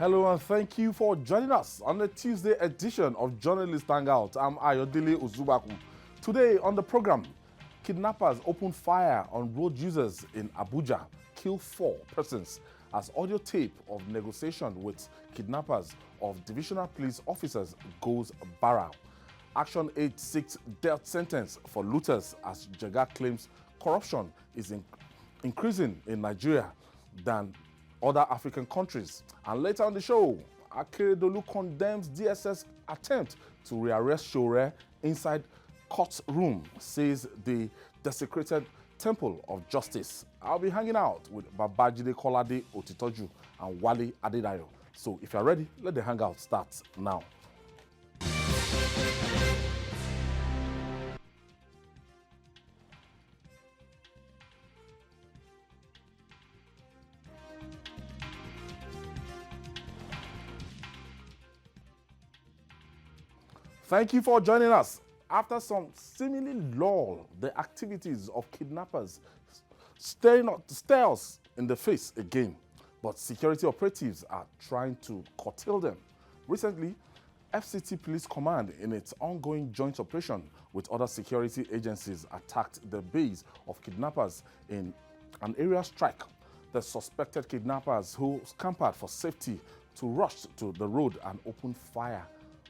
Hello and thank you for joining us on the Tuesday edition of Journalist Hangout. I'm Ayodele Uzubaku. Today on the program, kidnappers open fire on road users in Abuja, kill 4 persons as audio tape of negotiation with kidnappers of divisional police officers goes viral. ActionAid seeks death sentence for looters as Jega claims corruption is increasing in Nigeria than other African countries. And later on the show, Akeredolu condemns DSS attempt to rearrest Shore inside courtroom, says the desecrated temple of justice. I'll be hanging out with Babajide Kolade Otitoju and Wale Adedayo. So if you're ready, let the hangout start now. Thank you for joining us. After some seemingly lull, the activities of kidnappers stare us in the face again, but security operatives are trying to curtail them. Recently, FCT Police Command, in its ongoing joint operation with other security agencies, attacked the base of kidnappers in an area strike. The suspected kidnappers, who scampered for safety, to rush to the road and open fire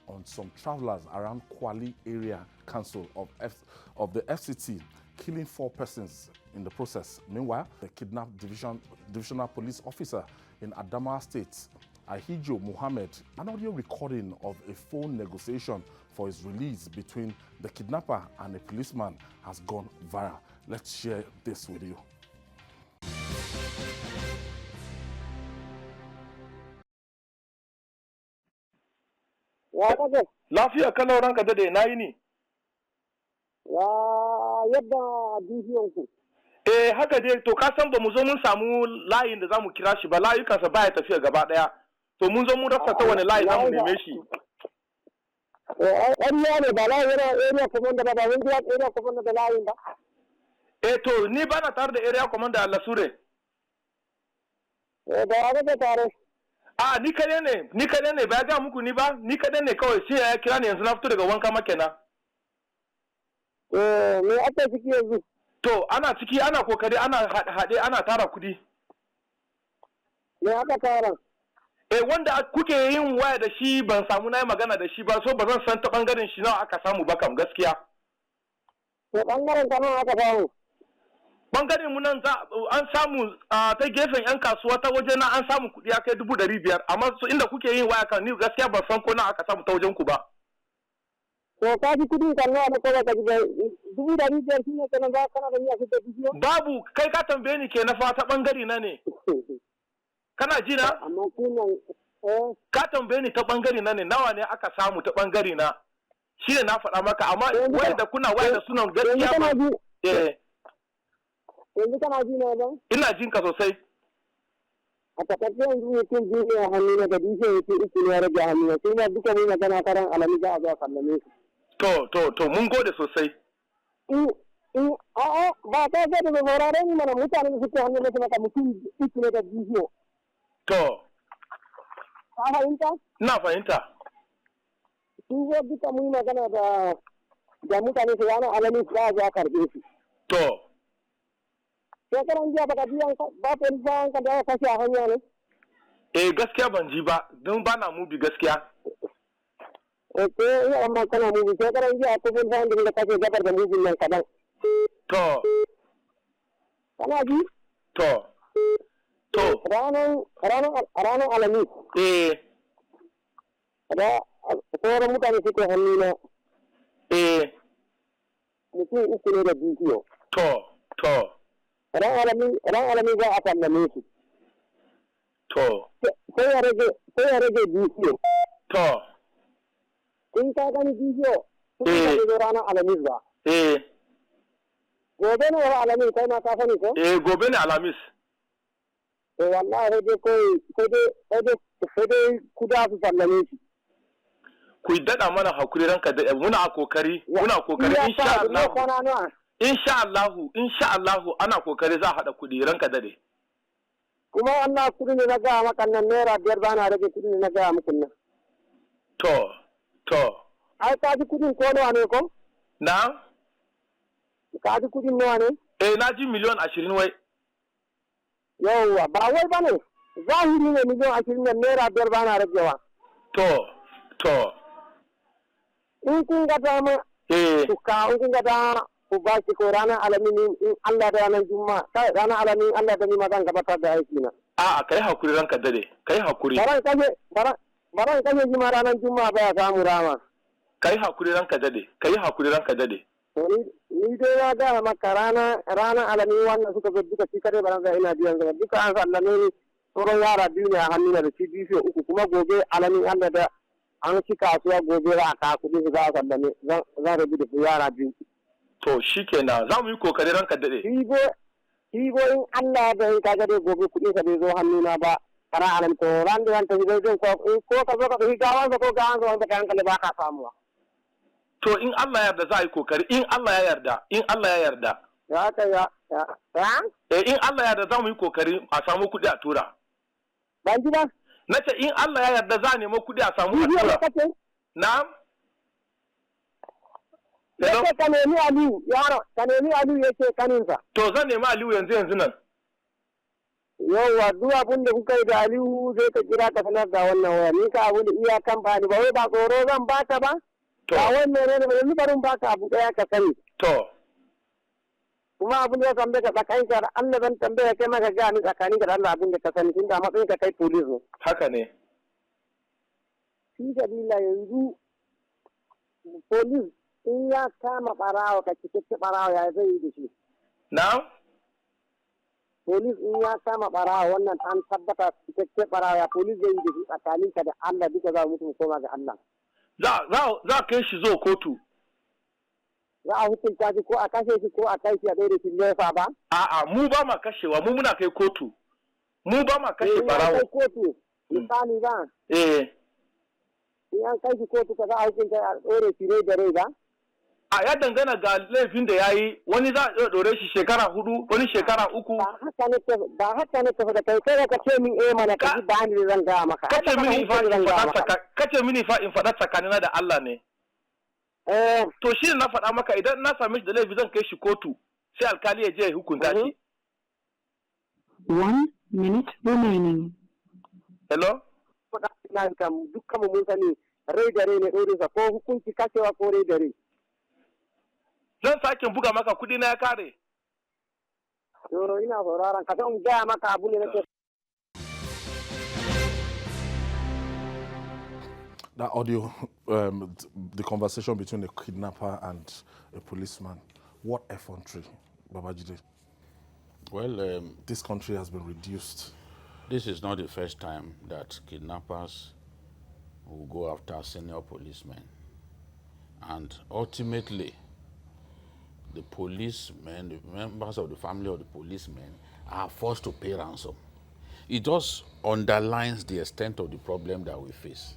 on some travelers around Kwali area council of the FCT, killing 4 persons in the process. Meanwhile, the kidnapped divisional police officer in Adamawa State, Ahijo Muhammad, an audio recording of a phone negotiation for his release between the kidnapper and a policeman has gone viral. Let's share this with you. Lafiya kalau ranka dade na yi ni. Ya yadda dukiyanku. Haka dai to ka san ba mu zo mun samu layin da zamu kira shi ba, layukansa baya tafiya gaba daya. To mun zo mun rasa ta wani layi zamu neme shi. Ƙarya ne ba layi yana area commander ba mun biya area commander da layin ba. To ni ba na tare da area commander Allah Sure. Da ya ga tare. Ni kadai ne ba ga muku ni ba, ni kadai ne kawai sai ya kira ni yanzu na fito daga wanka makena. Me aka ciki yanzu? To ana ciki ana kokari ana haɗe ana tara kudi. Me aka tara? Wanda kuke yin waya da shi ban samu nayi magana da shi ba, so ba zan san ta bangaren shi nawa aka samu ba kam gaskiya. To bangaren ta nawa aka samu? Bangaren mu nan an samu ta gefen yan kasuwa ta waje na an samu kuɗi ya kai 500,000, amma su inda kuke yin waya kan ni gaskiya ban san ko na aka samu ta wajen ku ba. To ka ji kuɗin kan nawa ne ko ba ka ji 500,000 shine kana za kana da niyya da bidiyo? Babu, kai ka tambaye ni ke na fa ta bangare na ne. Kana ji na? Amma kunan ka tambaye ni ta bangare na ne, nawa ne aka samu ta bangare na? Shi ne na faɗa maka, amma waya da kuna waya da sunan gaskiya ba. Yanzu kana ji na ba? Ina jin ka sosai. A takaice yanzu mutum biyu ne a hannu na da bishe yake uku ne ya rage hannu na sai na duka ne magana karan alami za a zo a sallame su. To mun gode sosai. Ba ta sai da saurare ni mana mutane da suke hannu na su maka mutum uku ne da bishe. To. Ka fahimta? Ina fahimta. Sun zo duka mun magana da mutane su yana alami su za a zo a karɓe su. To. Shekaran jiya baka biyan ba polisawan ka da ya kashe a hanya ne? Gaskiya ban ji ba, don ba na mubi gaskiya. Ina amma kana mubi, shekaran jiya ko polisawan da kashe gabar da mubin nan kadan. To. Kana ji? To. Ranar Alhamis. Da sauran mutane suke hannu na. Mutum uku ne da bidiyo. To. Ran alami za a sallame su. To. Sai ya rage bidiyo. To. In ka gani bidiyo, kuma ka zo ranar alamis ba. Gobe ne wa alamis kai ma ka sani ko? Gobe ne alamis. Wallahi sai dai kuda su sallame shi. Ku daɗa mana hakuri ranka da muna kokari insha Allah. Insha Allahu ana kokari za a haɗa kuɗi ranka dade. kuma wannan kudin da na gaya maka nan naira 5 ba na rage kudin da na gaya muku nan. To. Ai ka ji kudin ko nawa ne ko? Na? Ka ji kudin nawa ne? Na ji miliyan 20 wai. Yawwa ba wai ba ne. Zahiri ne miliyan 20 nan naira 5 ba na ragewa. To. In kun ga dama. In kun ga dama. Ku ba shi ko ranar alamin in Allah da ranar Juma'a kai ranar alamin Allah da ni ma zan gabatar da aiki na. A'a kai hakuri ranka dade kai hakuri. Baran kaje ji ma ranar Juma'a ba ya samu rama. Kai hakuri ranka dade. Ni dai ya ga maka ranar alamin wannan suka zo duka shi kare baran ina biyan zama duka an sallame ni sauran yara biyu ne a hannu da shi biyu uku kuma gobe alamin Allah da an ci kasuwa gobe za a ka kudi su za a sallame zan rabu da yara biyu. To shi kenan za mu yi kokari ranka daɗe. Hibo in Allah da in kaga dai gobe kuɗin sa bai zo hannuna ba kara alam to ran da tafi zai ko ka zo ka tafi gawan ko gawan wanda ka hankali ba ka samuwa. To in Allah ya yarda za a yi kokari in Allah ya yarda. Ya ka ya. In Allah ya yarda za mu yi kokari a samu kuɗi a tura. Ban ji ba. Na ce in Allah ya yarda za a nemi kuɗi a samu a tura. Na'am. Yake ka nemi Aliyu, yaro, ka nemi Aliyu yake kaninsa. To zan nemi Aliyu yanzu nan. Yawwa, duk abin da kuka yi da Aliyu zai ka kira ka sanar da wannan waya. Ni ka abu da iya kamfani ba wai ba tsoro zan baka ba. To. Ba wai menene ba yanzu barin baka abu daya ka sani. To. Kuma abin da ya tambaye ka tsakanin ka da Allah zan tambaye kai maka ga ni tsakanin ka da Allah abin da ka sani tunda matsayin ka kai police ne. Haka ne. Shi sabila yanzu police in ya kama barawa ka cikakke barawa ya zai yi da shi. Na? Polis in ya kama barawa wannan an tabbata cikakke barawa ya polis zai yi da shi tsakanin ka da Allah duka za mu mutu koma ga Allah. Za kai shi zo kotu. Za a hukunta shi ko a kashe shi ko a kai shi a ɗaure shi lefa ba? A'a mu ba ma kashewa mu muna kai kotu. Mu ba ma kashe barawa. Kai kotu misali ba. In an kai shi kotu ka za a hukunta a ɗaure shi rai da rai ba? A ya dangana ga laifin da ya yi wani za a ɗore shi shekara 4 wani shekara 3. Ba haka ne tafi da kai ka ce min mana ka ji ba ni zan gaya maka. Kace mini fa in faɗa tsakanina da Allah ne. To shi na faɗa maka idan na same shi da laifi zan kai shi kotu sai alkali ya je ya hukunta shi. 1 minute remaining. Hello? Faɗa kam dukkan mun sani rai da rai ne ɗorinsa ko hukunci kashewa ko rai da rai. Zan sake buga maka kudi na ya kare. Yoro ina sauraron ka san gaya maka abu ne nake. That audio, the conversation between a kidnapper and a policeman, what effrontery, Babajide. Well, this country has been reduced. This is not the first time that kidnappers will go after senior policemen. And ultimately, the policemen, the members of the family of the policemen are forced to pay ransom. It just underlines the extent of the problem that we face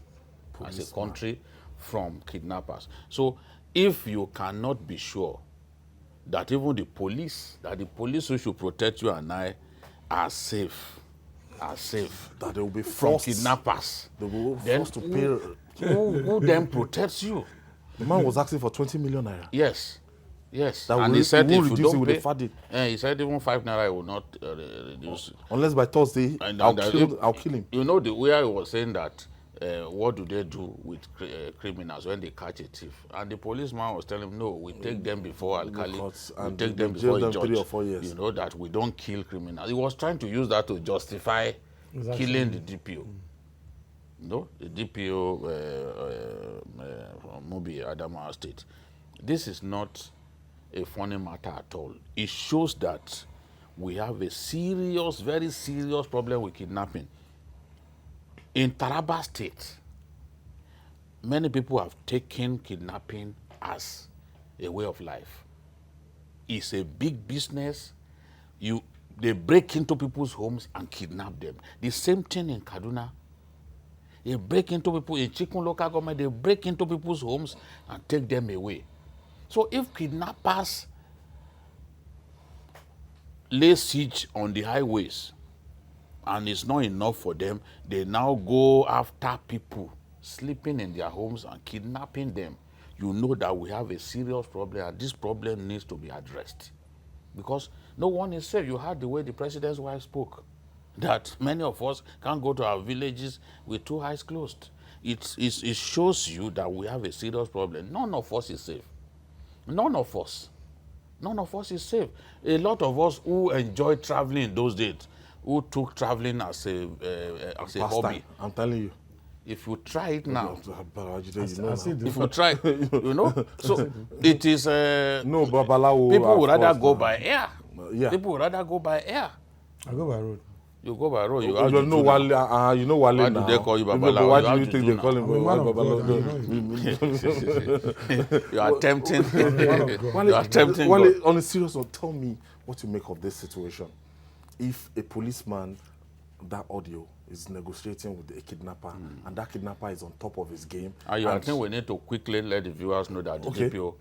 as a country from kidnappers. So if you cannot be sure that even the police who should protect you and I are safe, that they will be from forced, kidnappers, they will be forced to pay. Who then protects you? The man was asking for 20 million naira. Yes. That and he said if you don't pay, he said even 5 naira will not reduce. Unless by Thursday, I'll kill him. You know the way I was saying that, what do they do with criminals when they catch a thief? And the policeman was telling him, no, we take them before Alkali, we take them before a judge. 3 or 4 years. You know that we don't kill criminals. He was trying to use that to justify killing the DPO. No, the DPO from Mobi Adamawa State. This is not a funny matter at all. It shows that we have a serious, very serious problem with kidnapping. In Taraba State, many people have taken kidnapping as a way of life. It's a big business. They break into people's homes and kidnap them. The same thing in Kaduna. They break into people in Chikun local government, they break into people's homes and take them away. So if kidnappers lay siege on the highways and it's not enough for them, they now go after people sleeping in their homes and kidnapping them. You know that we have a serious problem, and this problem needs to be addressed. Because no one is safe. You heard the way the president's wife spoke, that many of us can't go to our villages with two eyes closed. It shows you that we have a serious problem. None of us is safe. None of us. None of us is safe. A lot of us who enjoyed traveling in those days, who took traveling as a hobby. I'm telling you. If you try it now, if you try, you know, so it is. No, Babalawo. People would rather go by air. Yeah. People would rather go by air. I go by road. You go by road. You know Wale. You know Wale why now. do they call you But Babalawo? why You do have you to think do they call him Babalawo? You are tempting. You are tempting. Wale, on a serious note, tell me what you make of this situation. If a policeman, that audio, is negotiating with a kidnapper, and that kidnapper is on top of his game. I think we need to quickly let the viewers know that the DPO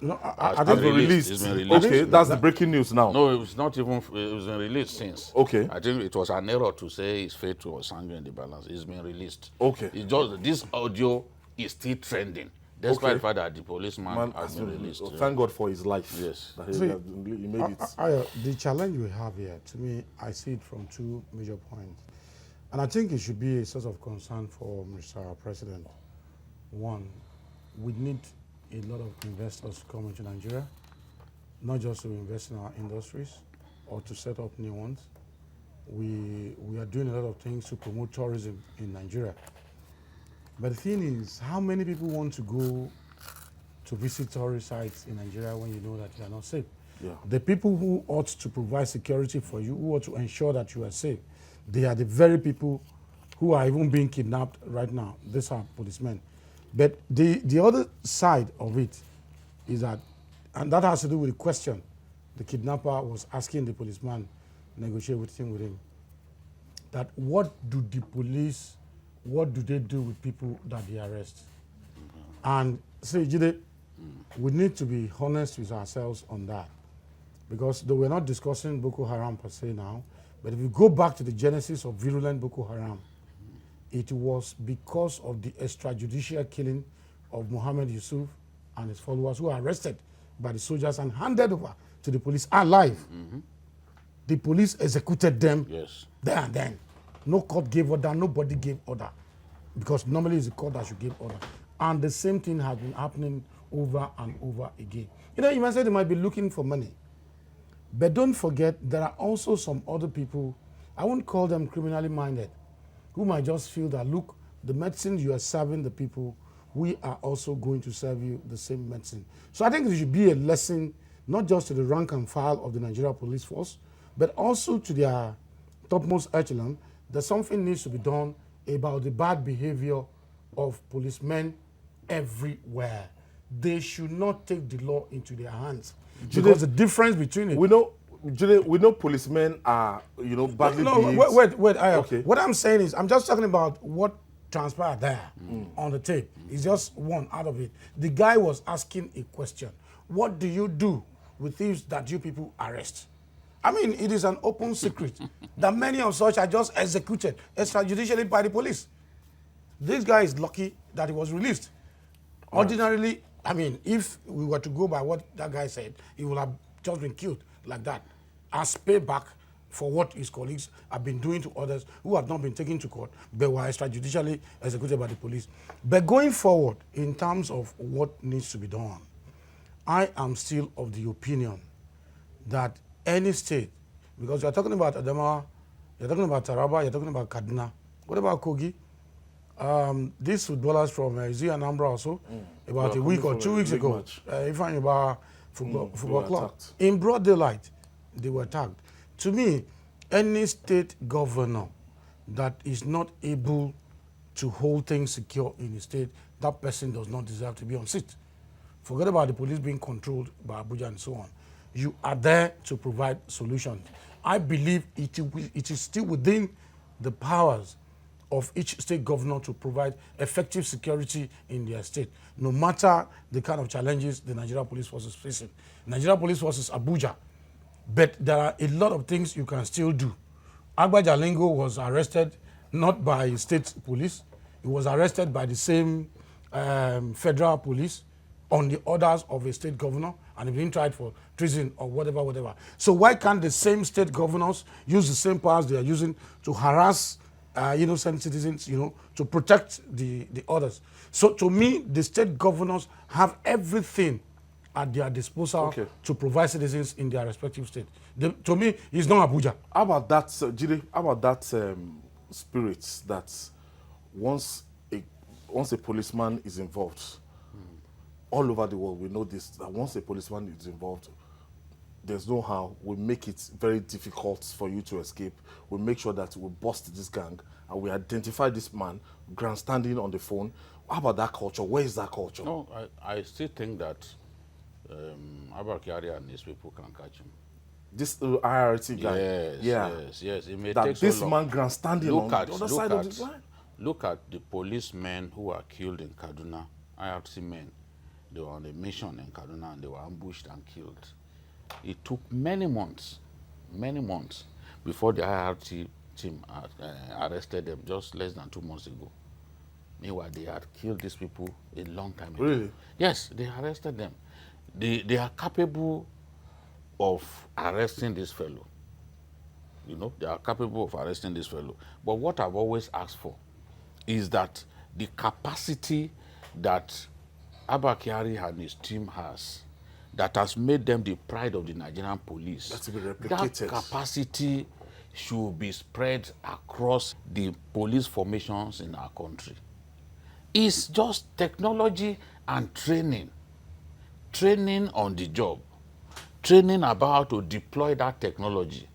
has been released. It's been released. Okay, that's the breaking news now. No, it's not even. It was been released since. Okay. I think it was an error to say his fate was hanging in the balance. It's been released. Okay. It's just this audio is still trending, despite the fact that the policeman has been released. Thank God for his life. Yes. That he made it. The challenge we have here, to me, I see it from two major points. And I think it should be a source of concern for Mr. President. One, we need a lot of investors to come into Nigeria, not just to invest in our industries or to set up new ones. We are doing a lot of things to promote tourism in Nigeria. But the thing is, how many people want to go to visit tourist sites in Nigeria when you know that you are not safe? Yeah. The people who ought to provide security for you, who ought to ensure that you are safe, they are the very people who are even being kidnapped right now. These are policemen. But the other side of it is that, and that has to do with the question the kidnapper was asking the policeman, negotiating with him, that what do the police, what do they do with people that they arrest? And so, Jide, we need to be honest with ourselves on that. Because though we're not discussing Boko Haram per se now, but if you go back to the genesis of virulent Boko Haram, it was because of the extrajudicial killing of Mohammed Yusuf and his followers who were arrested by the soldiers and handed over to the police alive. The police executed them there and then. No court gave order, nobody gave order. Because normally it's the court that should give order. And the same thing has been happening over and over again. You know, you might say they might be looking for money. But don't forget, there are also some other people, I won't call them criminally minded, who might just feel that, look, the medicine you are serving the people, we are also going to serve you the same medicine. So I think it should be a lesson, not just to the rank and file of the Nigeria Police Force, but also to their topmost echelon, that something needs to be done about the bad behavior of policemen everywhere. They should not take the law into their hands. Because the difference between it... We know policemen are, badly behaved. Wait. Okay. What I'm saying is, I'm just talking about what transpired there on the tape. It's just one out of it. The guy was asking a question. What do you do with thieves that you people arrest? I mean, it is an open secret that many of such are just executed extrajudicially by the police. This guy is lucky that he was released. Ordinarily, I mean, if we were to go by what that guy said, he would have just been killed like that as payback for what his colleagues have been doing to others who have not been taken to court but were extrajudicially executed by the police. But going forward, in terms of what needs to be done, I am still of the opinion that any state, because you're talking about Adamawa, you're talking about Taraba, you're talking about Kaduna, what about Kogi? These footballers from Anambra also, about a week or 2 weeks ago, Ifeanyi Ubah football club, attacked. in broad daylight, they were attacked. To me, any state governor that is not able to hold things secure in the state, that person does not deserve to be on seat. Forget about the police being controlled by Abuja and so on. You are there to provide solutions. I believe it is still within the powers of each state governor to provide effective security in their state, no matter the kind of challenges the Nigeria Police Force is facing. Nigeria Police Force is Abuja, but there are a lot of things you can still do Agba Jalingo was arrested not by state police. He was arrested by the same federal police on the orders of a state governor and being tried for treason or whatever. So why can't the same state governors use the same powers they are using to harass innocent citizens, to protect the others? So to me, the state governors have everything at their disposal to provide citizens in their respective state. To me, it's not Abuja. How about that, Jide? How about that spirit that once a policeman is involved, all over the world we know this, that once a policeman is involved, there's no how. We make it very difficult for you to escape. We make sure that we bust this gang and we identify this man grandstanding on the phone. How about that culture? Where is that culture? No, I still think that Abba Kyari and his people can catch him. This IRT guy. Yes. It may that take this so long. man grandstanding on the other side of the line. Look at the policemen who were killed in Kaduna, IRT men. They were on a mission in Kaduna and they were ambushed and killed. It took many months before the IRT team arrested them, just less than 2 months ago. Meanwhile, they had killed these people a long time ago. Really? Yes, they arrested them. They are capable of arresting this fellow. They are capable of arresting this fellow. But what I've always asked for is that the capacity that Abba Kyari and his team has, that has made them the pride of the Nigerian police, That's to be replicated. that capacity should be spread across the police formations in our country. It's just technology and training. Training on the job. Training about how to deploy that technology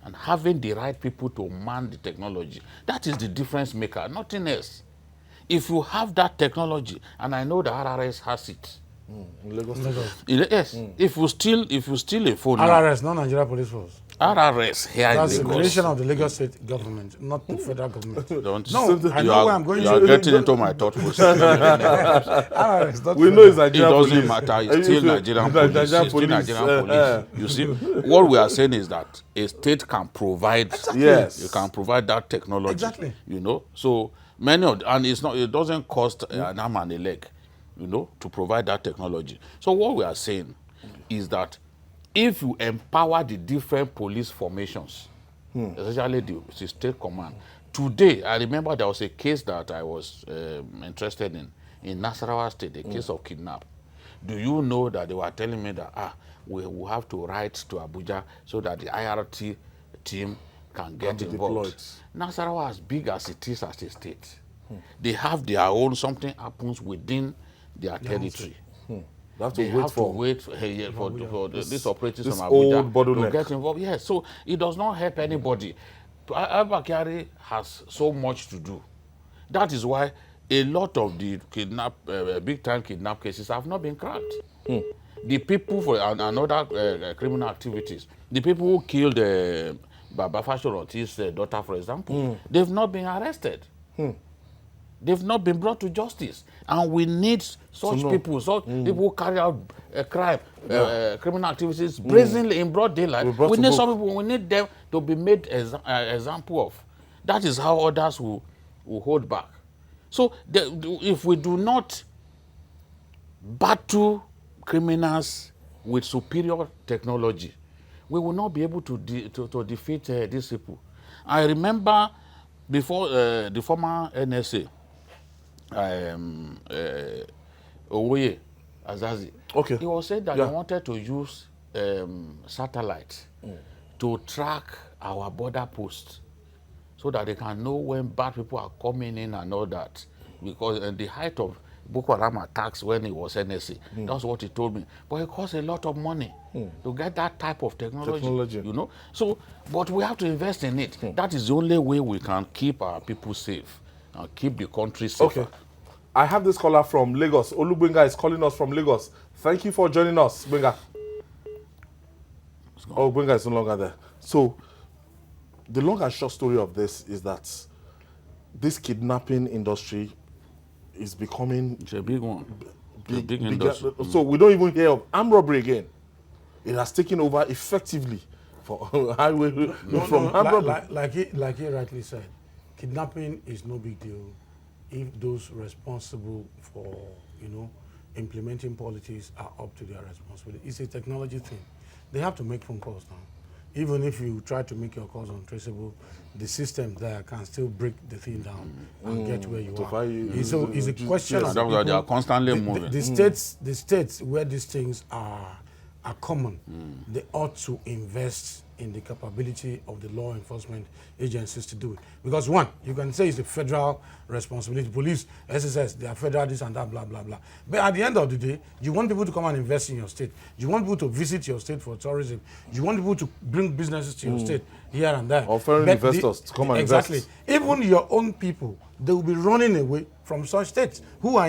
and having the right people to man the technology. That is the difference maker, nothing else. If you have that technology, and I know the RRS has it. In Lagos. Yes. If you steal a phone RRS, not Nigeria Police Force. RRS here in That's the Lagos. creation of the Lagos state government, not the federal government. I You know are, where I'm going. you are getting into my thought process. RRS, not We federal. know it's It Nigerian doesn't police. matter. It's still Nigerian police. It's still Nigerian police. You see, what we are saying is that a state can provide. Yes. You can provide that technology. Exactly. So many of, and it doesn't cost an arm and a leg, to provide that technology. So what we are saying is that if you empower the different police formations, especially the state command. Today, I remember there was a case that I was interested in Nasarawa State, a case of kidnap. Do you know that they were telling me that we will have to write to Abuja so that the IRT team can get involved. Deployed. Nasarawa, as big as it is as a state, they have their own, something happens within their territory. They have to wait for these operatives this from old Abuja to bottleneck. get involved. Yes, so it does not help anybody. Abba Kyari has so much to do. That is why a lot of the big-time kidnap cases have not been cracked. The people for and other criminal activities, the people who killed Baba Fashoranti's daughter, for example, they've not been arrested. They've not been brought to justice. And we need such people, people who carry out crime, criminal activities brazenly in broad daylight. We need some people, we need them to be made example of. That is how others will hold back. So if we do not battle criminals with superior technology, we will not be able to defeat these people. I remember before the former NSA, Owoye Azazi, he was saying that he wanted to use satellite to track our border posts so that they can know when bad people are coming in and all that. Because in the height of Boko Haram attacks when it was NSA, that's what he told me. But it costs a lot of money to get that type of technology. So, but we have to invest in it. That is the only way we can keep our people safe and keep the country safer. Okay. I have this caller from Lagos. Olubinga is calling us from Lagos. Thank you for joining us, Benga. Oh, Benga is no longer there. So, the long and short story of this is that this kidnapping industry is becoming... It's a big one. Big industry. So we don't even hear of armed robbery again. It has taken over effectively for highway from like, robbery. like he rightly said, kidnapping is no big deal if those responsible for, implementing policies are up to their responsibility. It's a technology thing. They have to make phone calls now. Even if you try to make your calls untraceable, the system there can still break the thing down and get where you are. It's a question of people, they are constantly moving. The states where these things are common, they ought to invest in the capability of the law enforcement agencies to do it. Because one, you can say it's a federal responsibility. Police, SSS, they are federal, this and that, blah, blah, blah. But at the end of the day, you want people to come and invest in your state. You want people to visit your state for tourism. You want people to bring businesses to your state here and there. Or foreign investors to come and invest. Exactly. Even your own people, they will be running away from such states people who are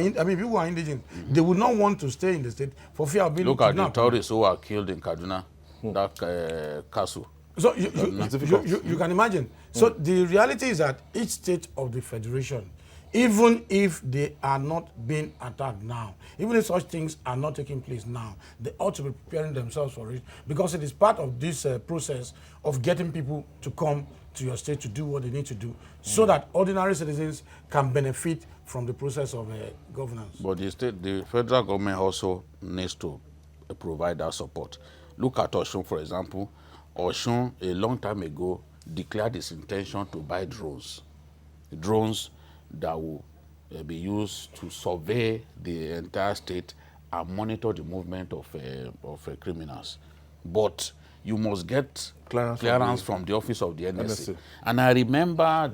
indigent. They would not want to stay in the state for fear of being kidnapped. Look at the tourists who are killed in Kaduna. That castle. So you can imagine. So the reality is that each state of the federation, even if they are not being attacked now, even if such things are not taking place now, they ought to be preparing themselves for it, because it is part of this process of getting people to come to your state to do what they need to do, so that ordinary citizens can benefit from the process of governance. But the federal government also needs to provide that support. Look at Osun, for example. Osun, a long time ago, declared its intention to buy drones. Drones that will be used to survey the entire state and monitor the movement of criminals. But you must get clearance from the office of the NSA. And I remember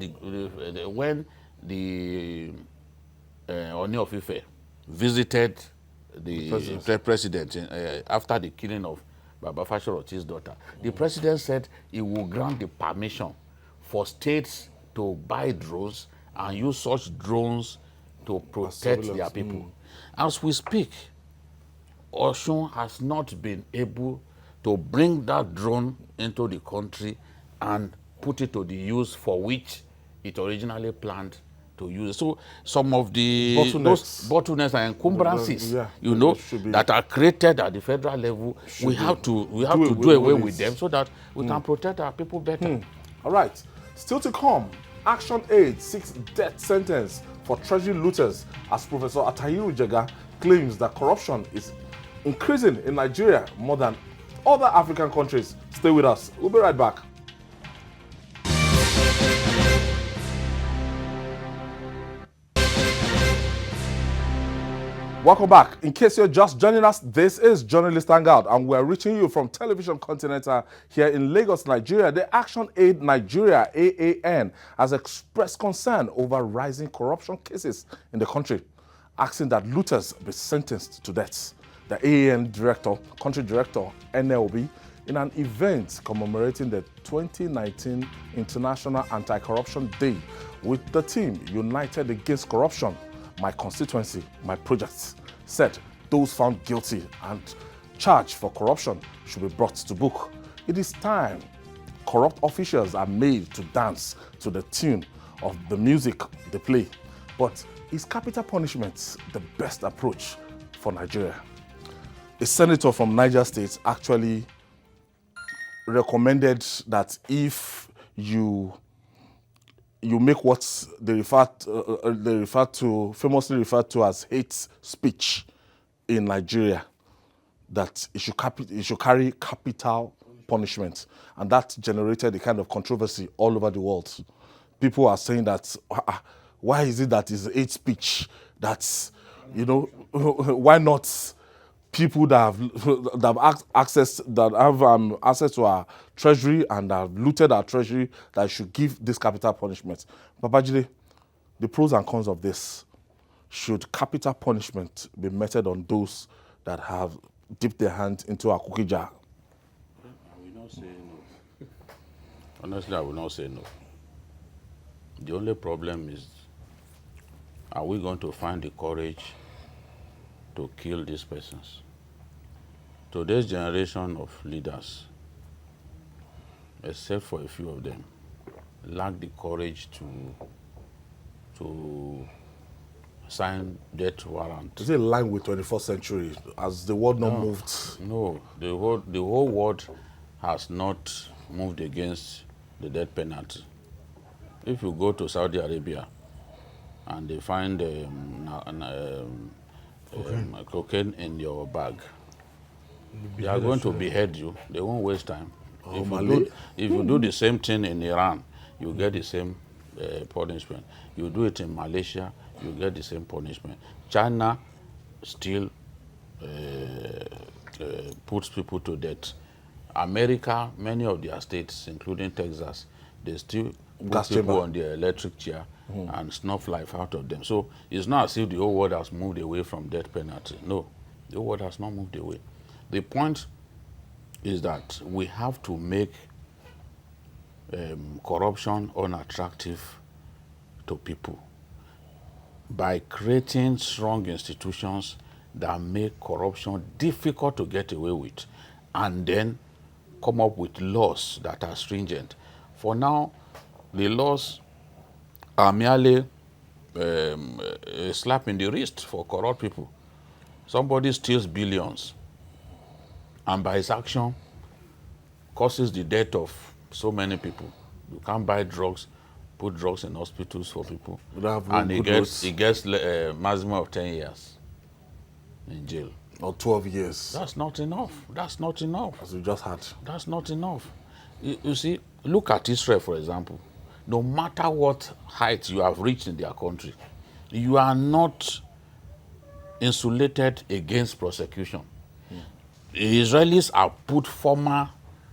when the Ene Obi visited the president after the killing of Baba Fashiroti's daughter. The president said he will grant the permission for states to buy drones and use such drones to protect their people. As we speak, Osun has not been able to bring that drone into the country and put it to the use for which it originally planned to use. So some of the bottlenecks and encumbrances, that are created at the federal level, we have to do away with them so that we can protect our people better. All right. Still to come, ActionAid seeks death sentence for treasury looters as Professor Atahiru Jega claims that corruption is increasing in Nigeria more than other African countries. Stay with us. We'll be right back. Welcome back. In case you're just joining us, this is Journalist Hangout, and we're reaching you from Television Continental here in Lagos, Nigeria. The ActionAid Nigeria, AAN, has expressed concern over rising corruption cases in the country, asking that looters be sentenced to death. The AAN Country Director, Ene Obi, in an event commemorating the 2019 International Anti-Corruption Day with the theme United Against Corruption, My Constituency, My Projects, said those found guilty and charged for corruption should be brought to book. It is time corrupt officials are made to dance to the tune of the music they play. But is capital punishment the best approach for Nigeria? A senator from Niger State actually recommended that if you make what they famously refer to as hate speech in Nigeria, that it should carry capital punishment. And that generated a kind of controversy all over the world. People are saying that, why is it that it's hate speech? That's, why not people that have access to our treasury and have looted our treasury, that should give this capital punishment? Babajide, the pros and cons of this. Should capital punishment be meted on those that have dipped their hand into our cookie jar? I will not say no. Honestly, I will not say no. The only problem is, are we going to find the courage to kill these persons? Today's generation of leaders, except for a few of them, lack the courage to sign death warrant. Is it in line with 21st century as the world not moved? No, the whole world has not moved against the death penalty. If you go to Saudi Arabia and they find cocaine in your bag, they are going to behead you. They won't waste time. If you do the same thing in Iran, you get the same punishment. You do it in Malaysia, you get the same punishment. China still puts people to death. America, many of their states, including Texas, they still put people on the electric chair and snuff life out of them. So it's not as if the whole world has moved away from death penalty. No, the whole world has not moved away. The point is that we have to make corruption unattractive to people by creating strong institutions that make corruption difficult to get away with, and then come up with laws that are stringent. For now, the laws are merely a slap in the wrist for corrupt people. Somebody steals billions, and by his action causes the death of so many people. You can't buy drugs, put drugs in hospitals for people, and he gets a maximum of 10 years in jail. Or 12 years. That's not enough. That's not enough. As we just had. That's not enough. You see, look at Israel, for example. No matter what height you have reached in their country, you are not insulated against prosecution. The Israelis have put former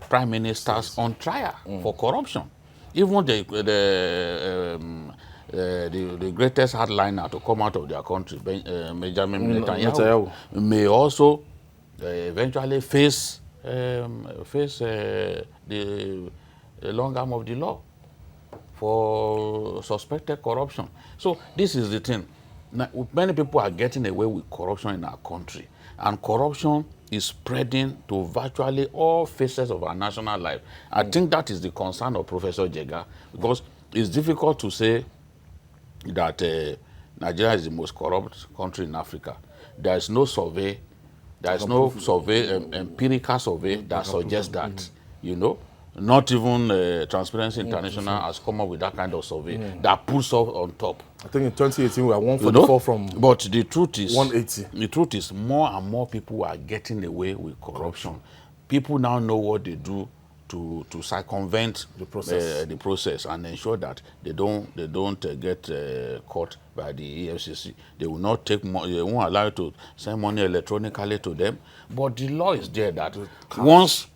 prime ministers on trial for corruption. Even the greatest hardliner to come out of their country, Benjamin Netanyahu, may also eventually face the long arm of the law for suspected corruption. So this is the thing. Now, many people are getting away with corruption in our country, and corruption is spreading to virtually all phases of our national life. I think that is the concern of Professor Jega, because it's difficult to say that Nigeria is the most corrupt country in Africa. There is no survey, there is no empirical survey that suggests that, you know. Not even Transparency International has come up with that kind of survey that puts us on top. I think in 2018 we are 144 from but the truth is 180. The truth is more and more people are getting away with corruption. People now know what they do to circumvent the process and ensure that they don't get caught by the EFCC. They will not take money. They won't allow you to send money electronically to them. But the law is there that once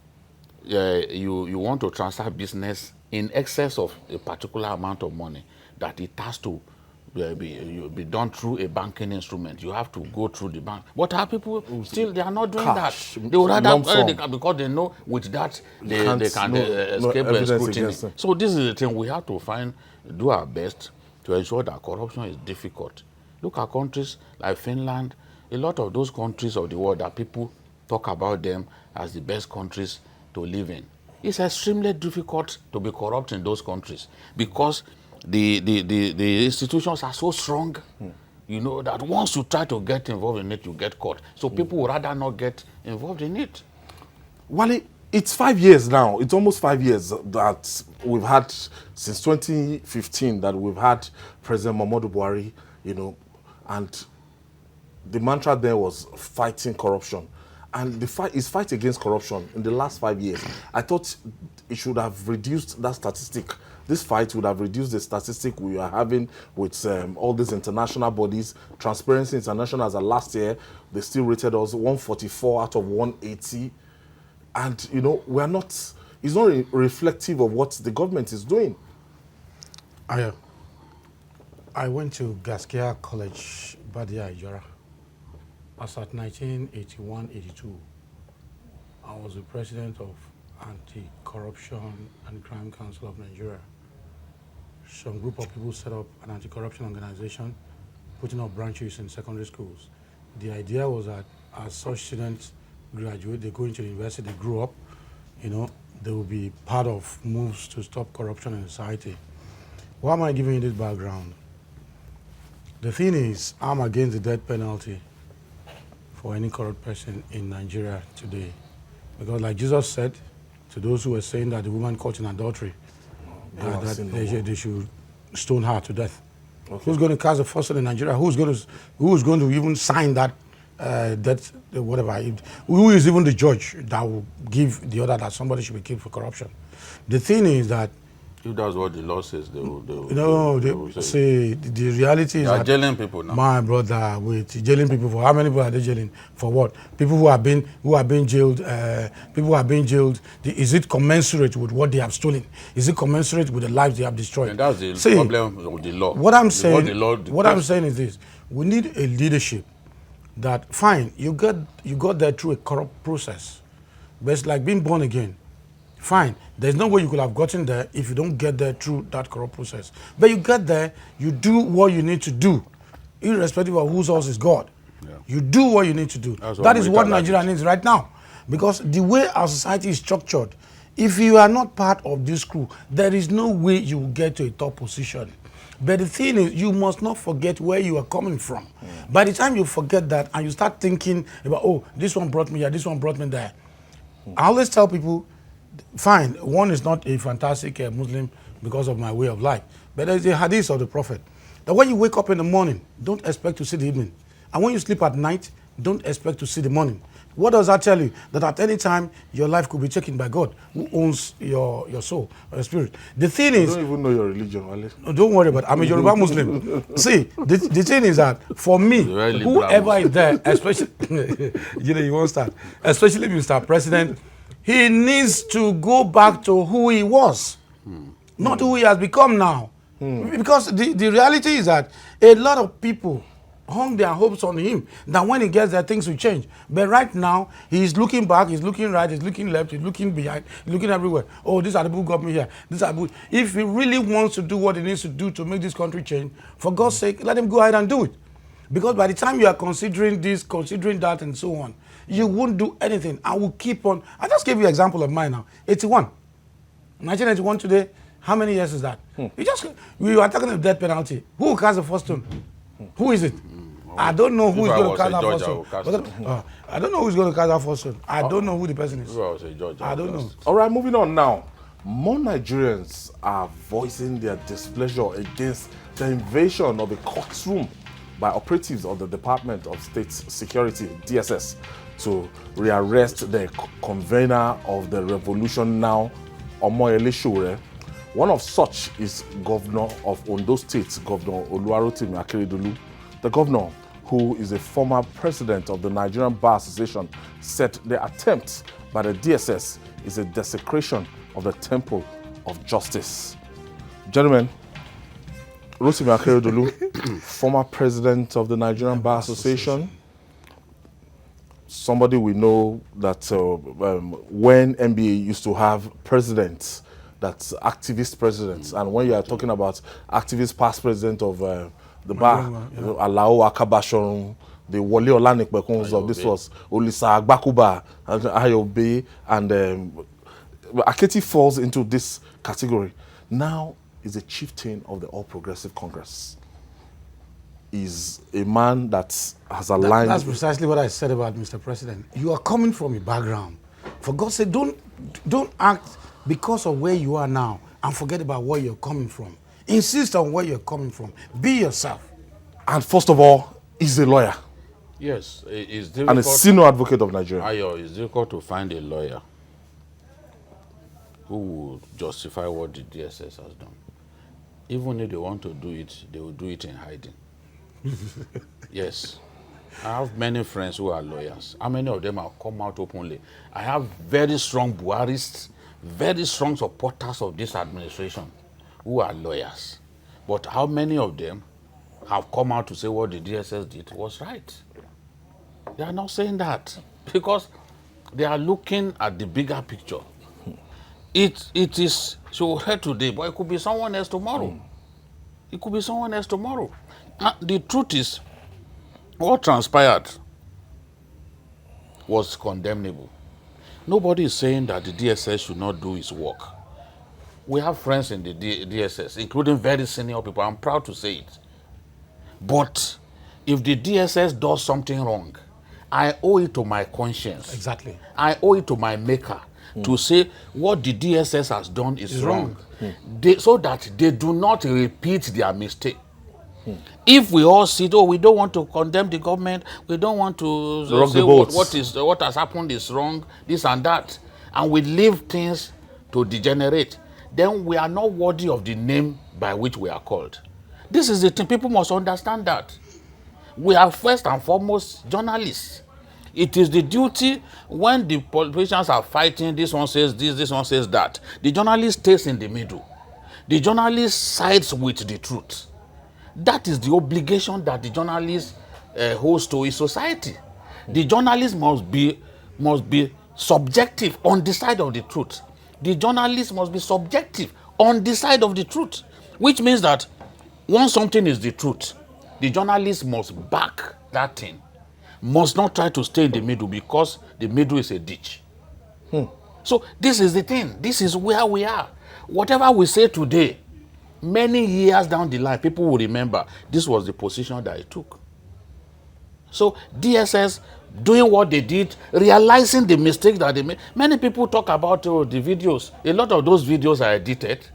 you want to transfer business in excess of a particular amount of money, that it has to be done through a banking instrument. You have to go through the bank. But our people still, they are not doing that. They would rather, because they know with that they can escape scrutiny. So this is the thing. We have to do our best to ensure that corruption is difficult. Look at countries like Finland. A lot of those countries of the world that people talk about them as the best countries to live in. It's extremely difficult to be corrupt in those countries because the institutions are so strong, you know, that once you try to get involved in it, you get caught. So people would rather not get involved in it. Wale, it's 5 years now. It's almost 5 years that we've had, since 2015, that we've had President Muhammadu Buhari, you know, and the mantra there was fighting corruption. And the fight against corruption in the last 5 years, I thought it should have reduced that statistic. This fight would have reduced the statistic we are having with all these international bodies. Transparency International, as of last year, they still rated us 144 out of 180. And, you know, we are not, it's not reflective of what the government is doing. I went to Gaskia College, Badia Ijora. As at 1981-82, I was the president of Anti-Corruption and Crime Council of Nigeria. Some group of people set up an anti-corruption organization, putting up branches in secondary schools. The idea was that as such students graduate, they go into the university, they grow up, you know, they will be part of moves to stop corruption in society. Why am I giving you this background? The thing is, I'm against the death penalty for any corrupt person in Nigeria today. Because like Jesus said, to those who were saying that the woman caught in adultery, that they should stone her to death. Okay. Who's going to cast the first one in Nigeria? Who's going to even sign that death, whatever? Who is even the judge that will give the order that somebody should be killed for corruption? The thing is that if that's what the law says, they will say the reality is that jailing people now. My brother, wait, jailing people for how many people are they jailing? For what? People who have been jailed. People who have been jailed. Is it commensurate with what they have stolen? Is it commensurate with the lives they have destroyed? And that's the problem with the law. What I'm saying is this: we need a leadership that fine. You got there through a corrupt process, but it's like being born again. Fine, there's no way you could have gotten there if you don't get there through that corrupt process. But you get there, you do what you need to do, irrespective of whose house is God. Yeah. You do what you need to do. That is what Nigeria needs right now. Because the way our society is structured, if you are not part of this crew, there is no way you will get to a top position. But the thing is, you must not forget where you are coming from. By the time you forget that and you start thinking about, oh, this one brought me here, this one brought me there. I always tell people, fine, one is not a fantastic Muslim because of my way of life. But there's a hadith of the Prophet that when you wake up in the morning, don't expect to see the evening. And when you sleep at night, don't expect to see the morning. What does that tell you? That at any time, your life could be taken by God, who owns your soul or your spirit. The thing is... I don't even know your religion, Ali. Don't worry about it. I'm a Yoruba Muslim. See, the thing is that, for me, whoever is there, especially... you won't start. Especially Mr. President, he needs to go back to who he was, not who he has become now. Because the reality is that a lot of people hung their hopes on him, that when he gets there, things will change. But right now, he's looking back, he's looking right, he's looking left, he's looking behind, he's looking everywhere. Oh, these are the people who got me here. These are the people. If he really wants to do what he needs to do to make this country change, for God's sake, let him go ahead and do it. Because by the time you are considering this, considering that, and so on, you won't do anything. I will keep on. I just gave you an example of mine now. 81. 1981 today, how many years is that? We are talking about death penalty. Who will cast the first stone? Who is it? I don't know who is going to cast that first stone. I don't know who is going to cast that first stone. I don't know who the person is. I don't know. All right, moving on now. More Nigerians are voicing their displeasure against the invasion of a courtroom by operatives of the Department of State Security, DSS, to rearrest the convener of the revolution now, Omoyele Sowore. One of such is Governor of Ondo State, Governor Oluwarotimi Akeredolu. The governor, who is a former president of the Nigerian Bar Association, said the attempt by the DSS is a desecration of the temple of justice. Gentlemen, Rotimi Akeredolu, former president of the Nigerian Bar Association, somebody we know that when NBA used to have presidents, that's activist presidents, and when you are talking about activist past president of the bar, Alao Akabashorun, the Wole Olanipekun of this was Olisa Agbakuba, and Ayobe, and Aketi falls into this category. Now is a chieftain of the All Progressive Congress. Is a man that has aligned... That's precisely what I said about Mr. President. You are coming from a background. For God's sake, don't act because of where you are now and forget about where you're coming from. Insist on where you're coming from. Be yourself. And first of all, he's a lawyer. Yes, it's difficult. And a senior advocate of Nigeria. Ayo, it's difficult to find a lawyer who will justify what the DSS has done. Even if they want to do it, they will do it in hiding. Yes. I have many friends who are lawyers. How many of them have come out openly? I have very strong Buharists, very strong supporters of this administration who are lawyers. But how many of them have come out to say what the DSS did was right? They are not saying that because they are looking at the bigger picture. It is so here today, but it could be someone else tomorrow. It could be someone else tomorrow. The truth is, what transpired was condemnable. Nobody is saying that the DSS should not do its work. We have friends in the DSS, including very senior people. I'm proud to say it. But if the DSS does something wrong, I owe it to my conscience. Exactly. I owe it to my maker to say what the DSS has done is wrong. So that they do not repeat their mistake. If we all sit, oh, we don't want to condemn the government, we don't want to say what has happened is wrong, this and that, and we leave things to degenerate, then we are not worthy of the name by which we are called. This is the thing. People must understand that. We are first and foremost journalists. It is the duty when the politicians are fighting, this one says this one says that. The journalist stays in the middle. The journalist sides with the truth. That is the obligation that the journalist holds to his society. The journalist must be subjective on the side of the truth. The journalist must be subjective on the side of the truth, which means that once something is the truth, the journalist must back that thing, must not try to stay in the middle, because the middle is a ditch. So this is the thing. This is where we are. Whatever we say today, many years down the line, people will remember this was the position that it took. So DSS doing what they did, realizing the mistake that they made. Many people talk about the videos. A lot of those videos are edited.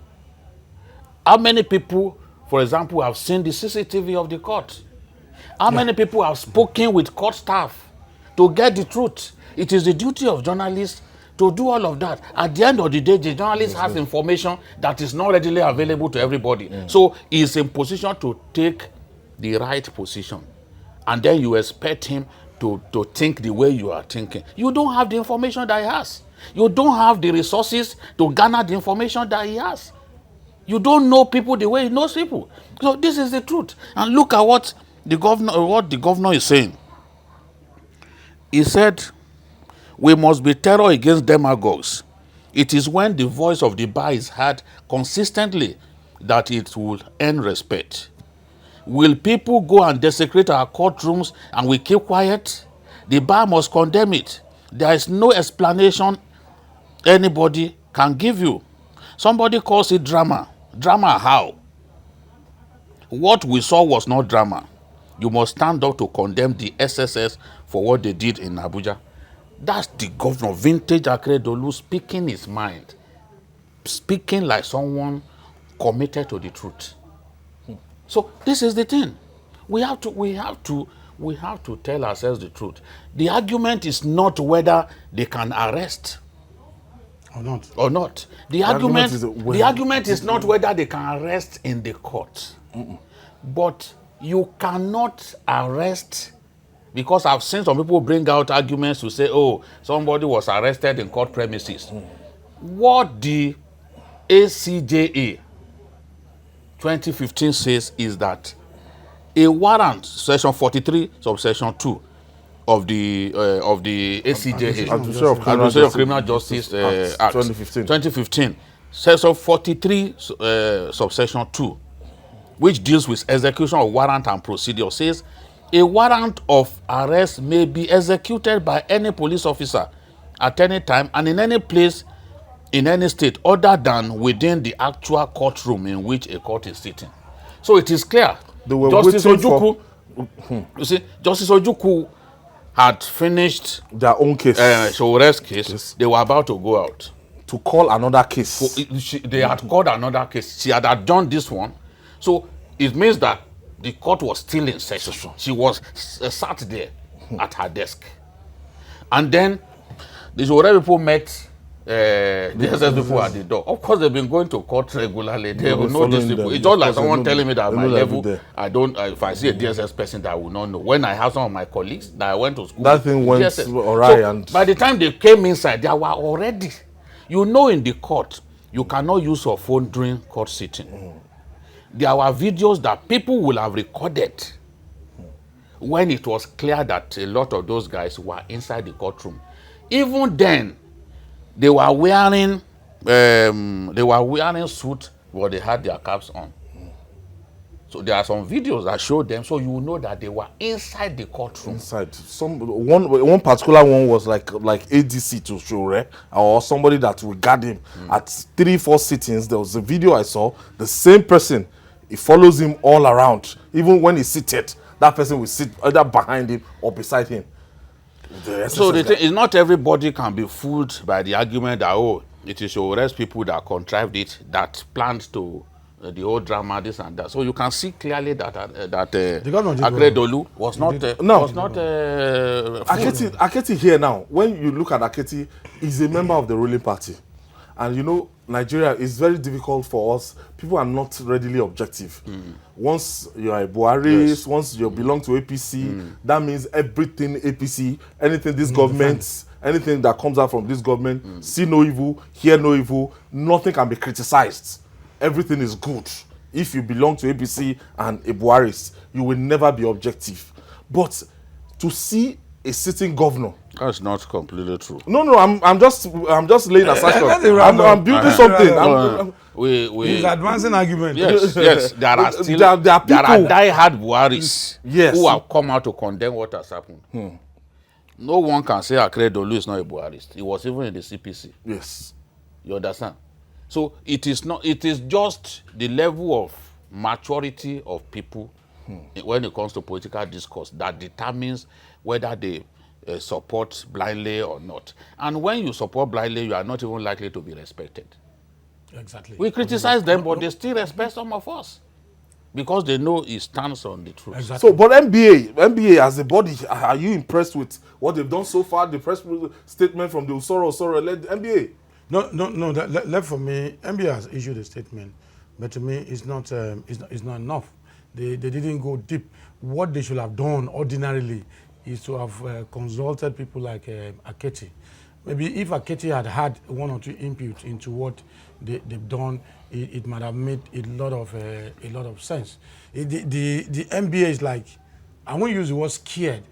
How many people, for example, have seen the CCTV of the court? How many people have spoken with court staff to get the truth? It is the duty of journalists to do all of that. At the end of the day, the journalist has information that is not readily available to everybody. So he is in position to take the right position. And then you expect him to think the way you are thinking. You don't have the information that he has. You don't have the resources to garner the information that he has. You don't know people the way he knows people. So this is the truth. And look at what the governor is saying. He said, we must be terror against demagogues. It is when the voice of the bar is heard consistently that it will earn respect. Will people go and desecrate our courtrooms and we keep quiet? The bar must condemn it. There is no explanation anybody can give you. Somebody calls it drama. Drama how? What we saw was not drama. You must stand up to condemn the SSS for what they did in Abuja. That's the governor, vintage Akeredolu, speaking his mind. Speaking like someone committed to the truth. So this is the thing. We have to tell ourselves the truth. The argument is not whether they can arrest or not. The argument is not whether they can arrest in the court. But you cannot arrest, because I've seen some people bring out arguments to say, oh, somebody was arrested in court premises. What the ACJA 2015 says is that a warrant, section 43, subsection 2 of the ACJA, Administration of Criminal Justice Act 2015, section 43, subsection 2, which deals with execution of warrant and procedure, says a warrant of arrest may be executed by any police officer at any time and in any place in any state other than within the actual courtroom in which a court is sitting. So it is clear. Justice Ojukwu, you see, Justice Ojukwu had finished their own case. Showore's case. Yes. They were about to go out to call another case. They had called another case. She had adjourned this one. So it means that the court was still in session. She was sat there at her desk. And then the Showore people met the SS people at the door. Of course, they've been going to court regularly. They will know these people. It's just like someone telling me that at my level, I don't. If I see a DSS person that I will not know. When I have some of my colleagues that I went to school, that thing went alright. So and by the time they came inside, they were already. You know, in the court, you cannot use your phone during court sitting. There were videos that people will have recorded when it was clear that a lot of those guys were inside the courtroom. Even then, they were wearing suits, but they had their caps on. So there are some videos that show them, so you will know that they were inside the courtroom. Inside. One particular one was like ADC to Showore, or somebody that will guard him. At 3-4 sittings, there was a video I saw. The same person, he follows him all around. Even when he's seated, that person will sit either behind him or beside him. So the thing is, not everybody can be fooled by the argument that, oh, it is to arrest people that contrived it, that planned to the whole drama, this and that. So you can see clearly that Akeredolu was not Aketi here now, when you look at Aketi, he's a member of the ruling party. And you know, Nigeria is very difficult for us. People are not readily objective. Once you are a Buhari, once you belong to APC, that means everything APC, anything this government, anything that comes out from this government, see no evil, hear no evil, nothing can be criticized. Everything is good. If you belong to APC and a Buharis, you will never be objective. But to see a sitting governor, that's not completely true. No, I'm just laying aside. I'm building something. He's advancing argument. Yes. There are still there are die-hard Buharis who have come out to condemn what has happened. No one can say Akeredolu is not a Buharist. He was even in the CPC. Yes. You understand? So it is not. It is just the level of maturity of people when it comes to political discourse that determines whether they support blindly or not. And when you support blindly, you are not even likely to be respected. Exactly. We criticize them, but they still respect some of us because they know it stands on the truth. Exactly. So, but NBA as a body, are you impressed with what they've done so far? The press statement from the Usoro-led NBA. No. That for me, NBA has issued a statement, but to me, it's not enough. They didn't go deep. What they should have done ordinarily is to have consulted people like Aketi. Maybe if Aketi had one or two inputs into what they've done, it might have made a lot of sense. The NBA is like, I won't use the word scared.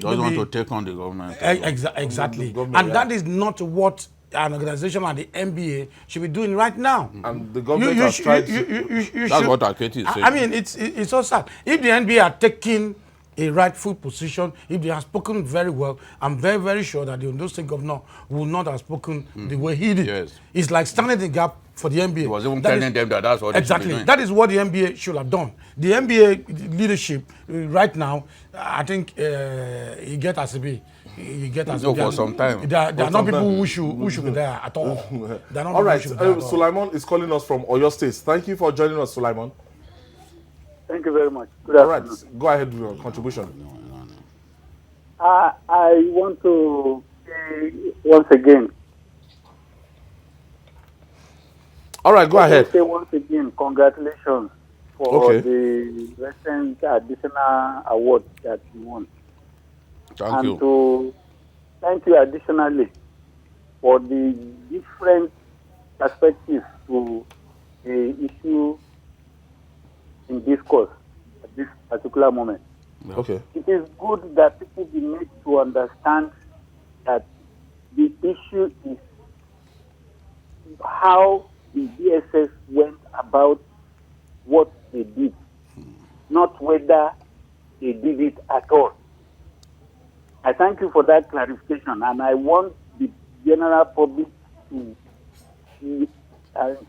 Doesn't want to take on the government. Exactly. And that is not what an organization like the NBA should be doing right now. And the government has tried. That's what Aketi is saying. I mean, it's so sad. If the NBA are taking a rightful position, if they have spoken very well, I'm very, very sure that the Ondo State governor will not have spoken the way he did. Yes. It's like standing in the gap for the NBA. He was even telling them that that's what they should be doing. That is what the NBA should have done. The NBA leadership right now, I think you get as a B. For some time. There are not people who should be there at all. All right, Sulaiman is calling us from Oyo State. Thank you for joining us, Sulaiman. Thank you very much. Good All right, afternoon. go ahead with your contribution. I want to say once again. All right, go ahead. Say once again, congratulations for the recent additional award that you won. Thank you. To thank you additionally for the different perspectives to the issue in discourse at this particular moment. Okay. It is good that people be made to understand that the issue is how the DSS went about what they did, not whether they did it at all. I thank you for that clarification, and I want the general public to be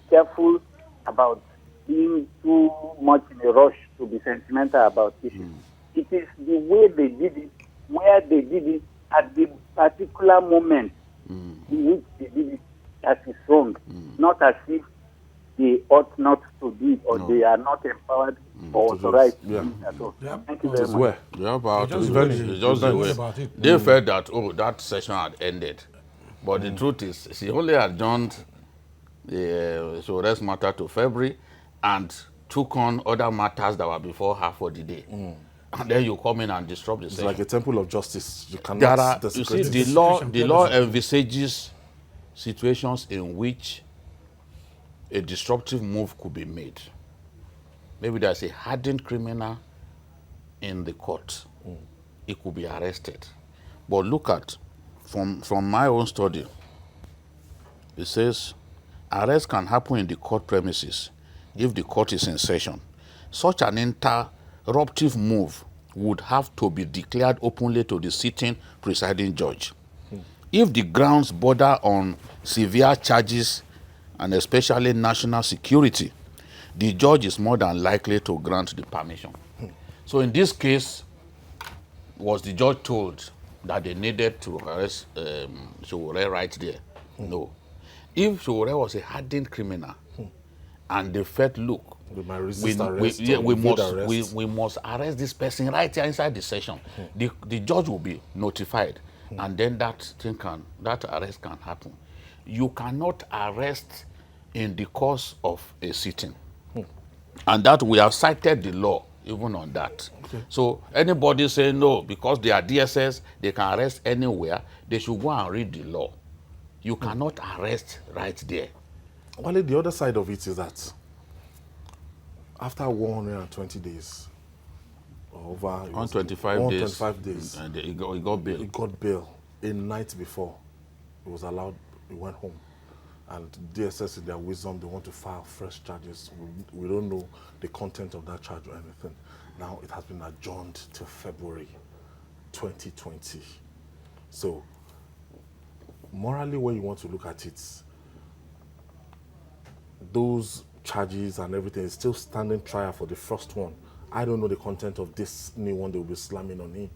careful about being too much in a rush to be sentimental about issues. It is the way they did it, where they did it, at the particular moment in which they did it, that is wrong. Not as if they ought not to do it, or they are not empowered or authorized to do it at all. Thank you very much. They felt that, that session had ended. But the truth is, she only adjourned the arrest matter to February and took on other matters that were before her for the day. And then you come in and disrupt the session. It's like a temple of justice. You cannot you see, the law envisages situations in which a disruptive move could be made. Maybe there's a hardened criminal in the court. He could be arrested. But look at, from my own study, it says, arrest can happen in the court premises if the court is in session. Such an interruptive move would have to be declared openly to the sitting presiding judge. If the grounds border on severe charges and especially national security, the judge is more than likely to grant the permission. So in this case, was the judge told that they needed to arrest Sowore right there. No. If Sowore was a hardened criminal and they felt, look, We might resist arrest. we must arrest this person right here inside the session. The judge will be notified, and then that arrest can happen. You cannot arrest in the course of a sitting, and that we have cited the law even on that. Okay. So anybody saying no because they are DSS, they can arrest anywhere, they should go and read the law. You cannot arrest right there. Only the other side of it is that after 120 days, over 125 days, and he got bail. He got bail a night before. He was allowed. He went home, and DSS, in their wisdom, they want to file fresh charges. We don't know the content of that charge or anything. Now it has been adjourned to February 2020. So morally, when you want to look at it, those charges and everything is still standing trial for the first one. I don't know the content of this new one they will be slamming on him.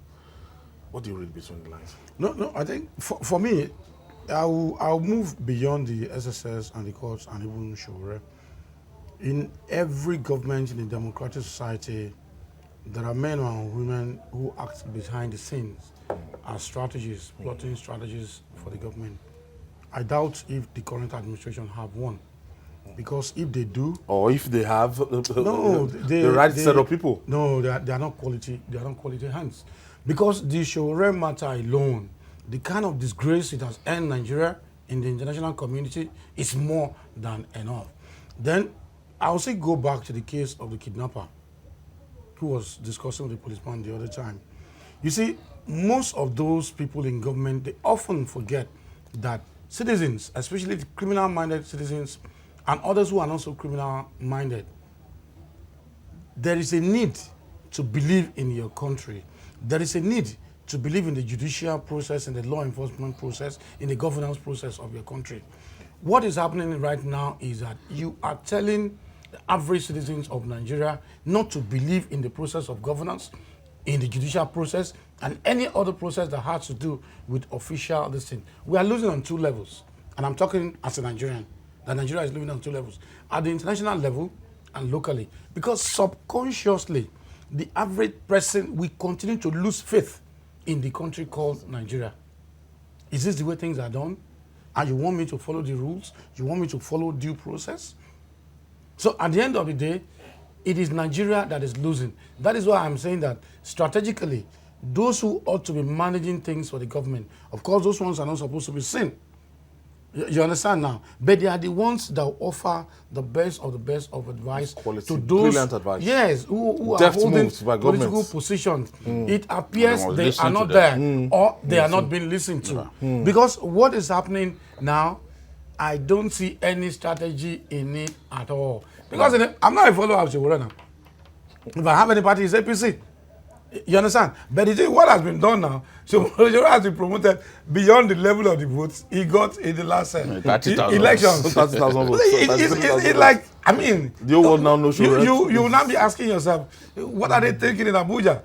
What do you read between the lines? No, I think for me, I'll move beyond the SSS and the courts and even Sowore. In every government in a democratic society, there are men and women who act behind the scenes as strategies, plotting strategies for the government. I doubt if the current administration have one. Because if they do, or if they have the right set of people, no, they are not quality. They are not quality hands. Because the Sowore matter alone, the kind of disgrace it has earned Nigeria in the international community is more than enough. Then I also go back to the case of the kidnapper, who was discussing with the policeman the other time. You see, most of those people in government, they often forget that citizens, especially the criminal-minded citizens, and others who are not so criminal-minded, there is a need to believe in your country. There is a need to believe in the judicial process, in the law enforcement process, in the governance process of your country. What is happening right now is that you are telling the average citizens of Nigeria not to believe in the process of governance, in the judicial process, and any other process that has to do with official this thing. We are losing on two levels, and I'm talking as a Nigerian. That Nigeria is living on two levels, at the international level and locally. Because subconsciously, the average person will continue to lose faith in the country called Nigeria. Is this the way things are done? And you want me to follow the rules? You want me to follow due process? So at the end of the day, it is Nigeria that is losing. That is why I'm saying that strategically, those who ought to be managing things for the government, of course, those ones are not supposed to be seen. You understand now? But they are the ones that offer the best of advice quality, to those, brilliant advice. Yes, who are holding political positions. It appears they are not there, or they are not being listened to. Because what is happening now, I don't see any strategy in it at all. Because I'm not a follower of Sowore now. If I have any party, it's APC. You understand? But you see what has been done now. So Sowore has been promoted beyond the level of the votes he got in the last elections. 30,000 votes. It's like, I mean, the whole world now knows Sowore. You will now be asking yourself, what are they thinking in Abuja?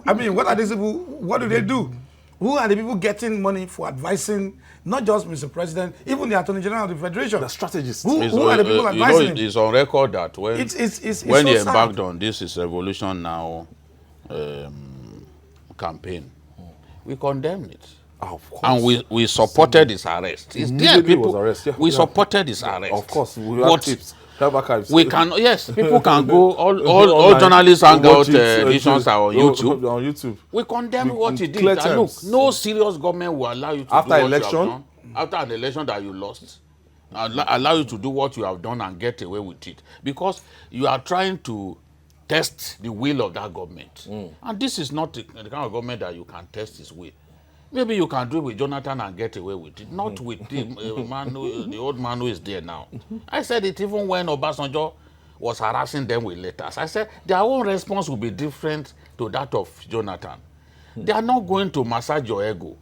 I mean, what are these people? What do they do? Who are the people getting money for advising, not just Mr. President, even the Attorney General of the Federation? The strategists. Who are the people advising him? It's on record that when he embarked on this is Revolution Now campaign, we condemned it. Of course. And we supported his arrest. It's there, people. We supported his arrest. Of course. We have tips. We can, yes, people can go, all journalists hang out editions are on YouTube. On YouTube. We condemn what he did. And look, no serious government will allow you to after do what election, you have done. After an election that you lost, allow you to do what you have done and get away with it. Because you are trying to test the will of that government. And this is not the kind of government that you can test his will. Maybe you can do it with Jonathan and get away with it, not with the old man who is there now. I said it even when Obasanjo was harassing them with letters. I said their own response will be different to that of Jonathan. They are not going to massage your ego.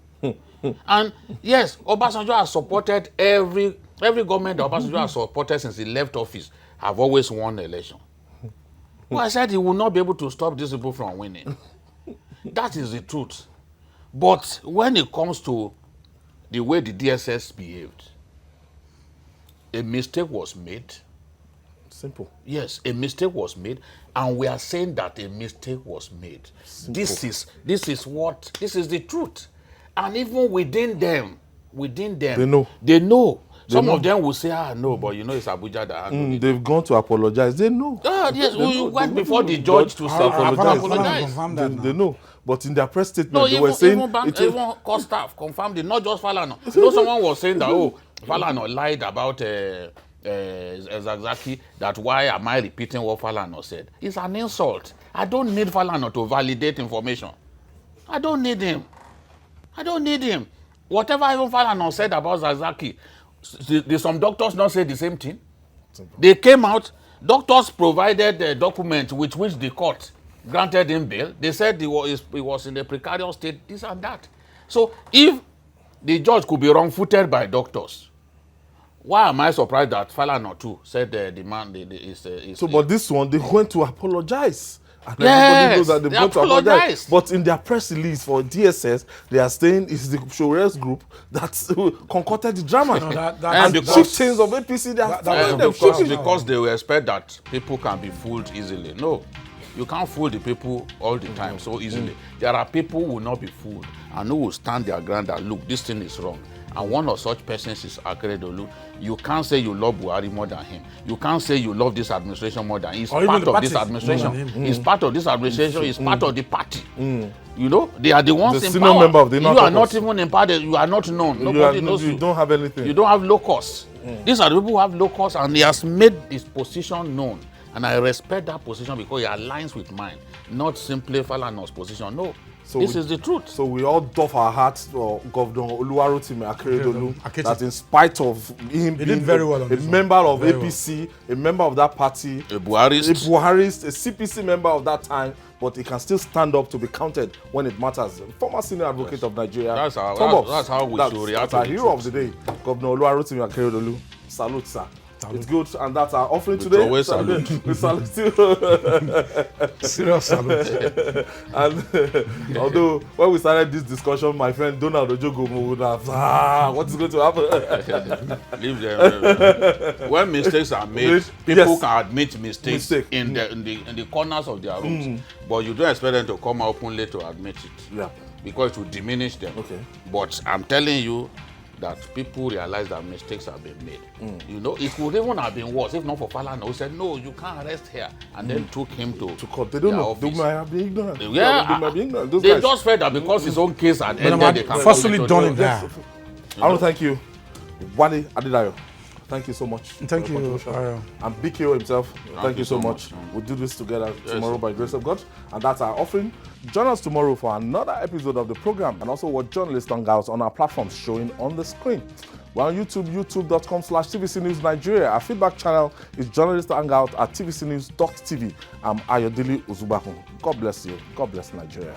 And yes, Obasanjo has supported every government that Obasanjo has supported since he left office have always won the election. Well, I said he will not be able to stop these people from winning. That is the truth. But when it comes to the way the DSS behaved, a mistake was made. Simple. Yes, a mistake was made, and we are saying that a mistake was made. Simple. This is the truth. And even within them, they know. Some of them will say, no, but it's Abuja that handled it. They've gone to apologize. They know. Yes, we went before the judge to say apologize. They know. But in their press statement, they were saying... Even court staff confirmed it, not just Falana. Someone was saying that, Falana lied about Zagzaki, that why am I repeating what Falana said? It's an insult. I don't need Falana to validate information. I don't need him. Whatever even Falana said about Zagzaki, did some doctors not say the same thing? They came out, doctors provided a document with which the court granted him bail. They said he was in a precarious state, this and that. So if the judge could be wrong-footed by doctors, why am I surprised that Falana too said the man is... But this one, they went to apologize. And yes, everybody knows that they went to apologize. apologized. But in their press release for DSS, they are saying it's the Shores group that concocted the drama. And the chieftains of APC, they are following them. Because they will expect that people can be fooled easily. No, you can't fool the people all the time so easily. There are people who will not be fooled and who will stand their ground and look, this thing is wrong. And one of such persons is Akeredolu. You can't say you love Buhari more than him. You can't say you love this administration more than him. He's part of this administration. He's part of this administration. He's part of the party. They are the ones in power. Member of the you are not even in power. You are not known. Nobody knows you. You don't have anything. You don't have locus. These are the people who have locus, and he has made his position known. And I respect that position because it aligns with mine, not simply Falana's position. No. This is the truth. So we all doff our hats for Governor Oluwarotimi Akeredolu that in spite of him being very well a member of APC, a member of that party, a Buharist, a CPC member of that time, but he can still stand up to be counted when it matters. Former senior advocate of Nigeria. That's how we should react. That's our hero of the day, Governor Oluwarotimi Akeredolu. Salute, sir. It's good, and that's our offering today. Always salute. We salute you. Serious salute. And although when we started this discussion, my friend Donald Ojogo would have, what is going to happen? Leave them. When mistakes are made, people can admit mistakes in the corners of their rooms, but you don't expect them to come out openly to admit it. Yeah. Because it will diminish them. Okay. But I'm telling you that people realize that mistakes have been made. It would even have been worse if not for Falana who said, no, you can't arrest here, and then took him to court. They don't know. Office. They might have been ignorant. They might be ignorant. Those they guys. just felt that because his own case had ended, they can forcefully done it there. I want to thank you, Wale Adedayo. Thank you so much. Thank you. And BKO himself, thank you so much. We'll do this together tomorrow by grace of God. And that's our offering. Join us tomorrow for another episode of the program, and also watch Journalist Hangouts on our platforms showing on the screen. We're on YouTube, youtube.com/TVC News Nigeria. Our feedback channel is Journalist Hangout at tvcnews.tv. I'm Ayodele Uzubakun. God bless you. God bless Nigeria.